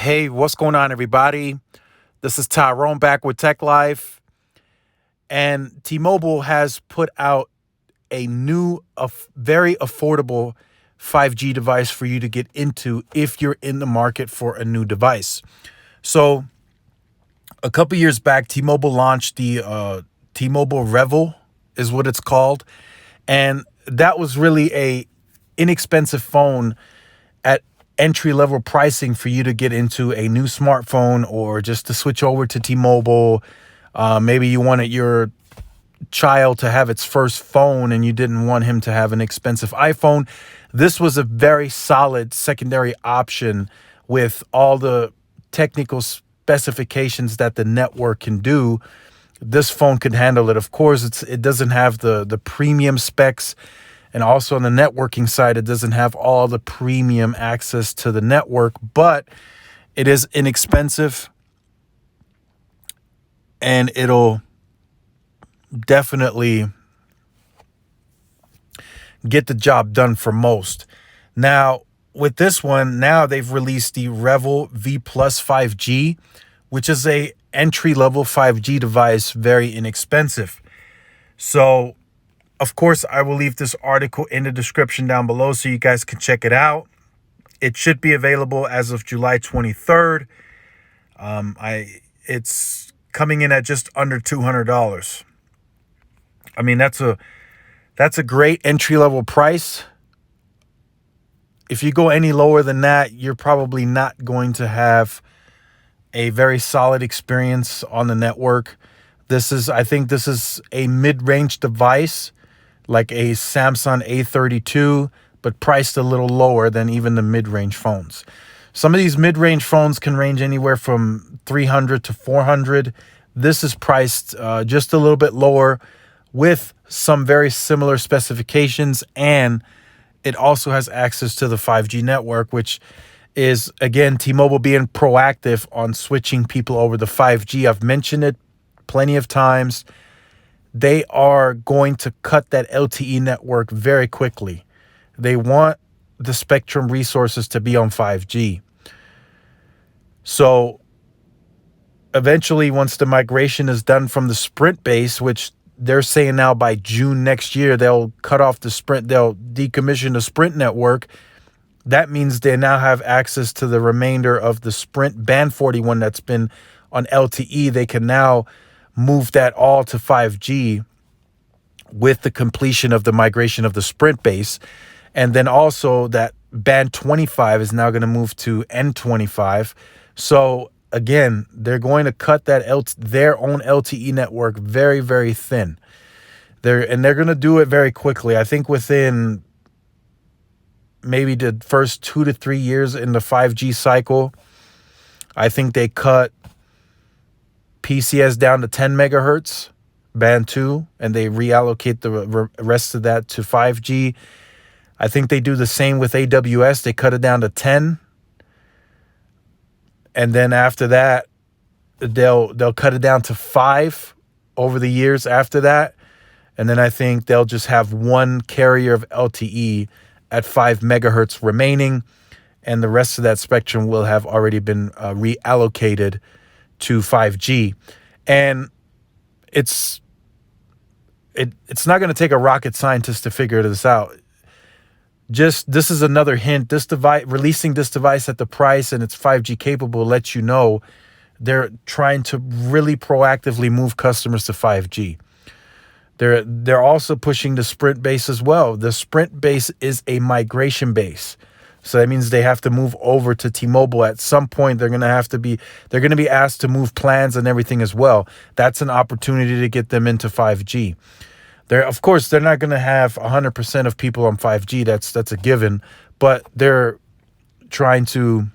Hey, what's going on, everybody? This is Tyrone back with Tech Life. And T-Mobile has put out a new, very affordable 5G device for you to get into if you're in the market for a new device. So, a couple years back, T-Mobile launched the T-Mobile Revel, is what it's called. And that was really a inexpensive phone at entry-level pricing for you to get into a new smartphone or just to switch over to T-Mobile. Maybe you wanted your child to have its first phone and you didn't want him to have an expensive iPhone. This was a very solid secondary option with all the technical specifications that the network can do. This phone could handle it. Of course, it doesn't have the premium specs. And also on the networking side, it doesn't have all the premium access to the network, but it is inexpensive and it'll definitely get the job done for most. Now, with this one, now they've released the Revel V Plus 5G, which is a entry-level 5G device, very inexpensive. So, of course, I will leave this article in the description down below so you guys can check it out. It should be available as of July 23rd. It's coming in at just under $200. I mean, that's a great entry-level price. If you go any lower than that, you're probably not going to have a very solid experience on the network. I think this is a mid-range device, like a Samsung A32, but priced a little lower than even the mid-range phones. Some of these mid-range phones can range anywhere from $300 to $400. This is priced just a little bit lower with some very similar specifications, and it also has access to the 5G network, which is, again, T-Mobile being proactive on switching people over to 5G. I've mentioned it plenty of times. They are going to cut that LTE network very quickly. They want the spectrum resources to be on 5G. So eventually, once the migration is done from the Sprint base, which they're saying now by June next year, they'll cut off the Sprint, they'll decommission the Sprint network. That means they now have access to the remainder of the Sprint Band 41 that's been on LTE. They can now move that all to 5G with the completion of the migration of the Sprint base. And then also that Band 25 is now going to move to N25. So again, they're going to cut that their own LTE network very, very thin. They're going to do it very quickly. I think within maybe the first 2 to 3 years in the 5G cycle, I think they cut PCS down to 10 megahertz, band 2, and they reallocate the rest of that to 5G. I think they do the same with AWS. They cut it down to 10. And then after that, they'll cut it down to 5 over the years after that. And then I think they'll just have one carrier of LTE at 5 megahertz remaining, and the rest of that spectrum will have already been reallocated to 5G. And it's not going to take a rocket scientist to figure this out. Just this is another hint. This device, releasing this device at the price and it's 5G capable, lets you know they're trying to really proactively move customers to 5G. They're also pushing the Sprint base as well. The Sprint base is a migration base. So that means they have to move over to T-Mobile at some point. They're going to be asked to move plans and everything as well. That's an opportunity to get them into 5G. Of course, they're not going to have 100% of people on 5G. That's a given, but they're trying to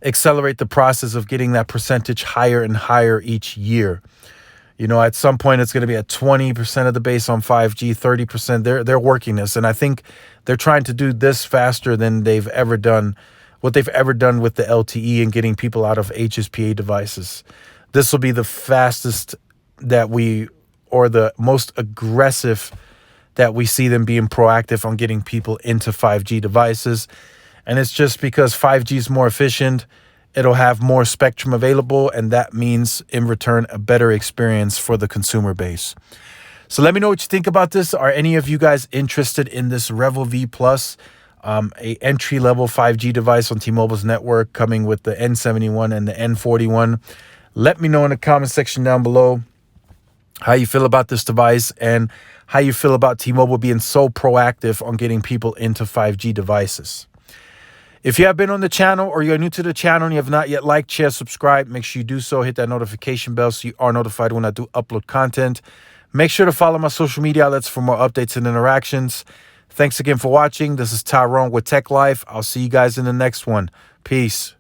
accelerate the process of getting that percentage higher and higher each year. You know, at some point it's going to be at 20% of the base on 5G, 30%. They're working this, and I think they're trying to do this faster than they've ever done with the LTE and getting people out of HSPA devices. This will be the fastest or the most aggressive that we see them being proactive on getting people into 5G devices. And it's just because 5G is more efficient, it'll have more spectrum available, and that means in return a better experience for the consumer base. So let me know what you think about this. Are any of you guys interested in this Revel V Plus, a entry-level 5G device on T-Mobile's network coming with the N71 and the N41? Let me know in the comment section down below how you feel about this device and how you feel about T-Mobile being so proactive on getting people into 5G devices. If you have been on the channel or you're new to the channel and you have not yet liked, share, subscribe, make sure you do so. Hit that notification bell so you are notified when I do upload content. Make sure to follow my social media outlets for more updates and interactions. Thanks again for watching. This is Tyrone with Tech Life. I'll see you guys in the next one. Peace.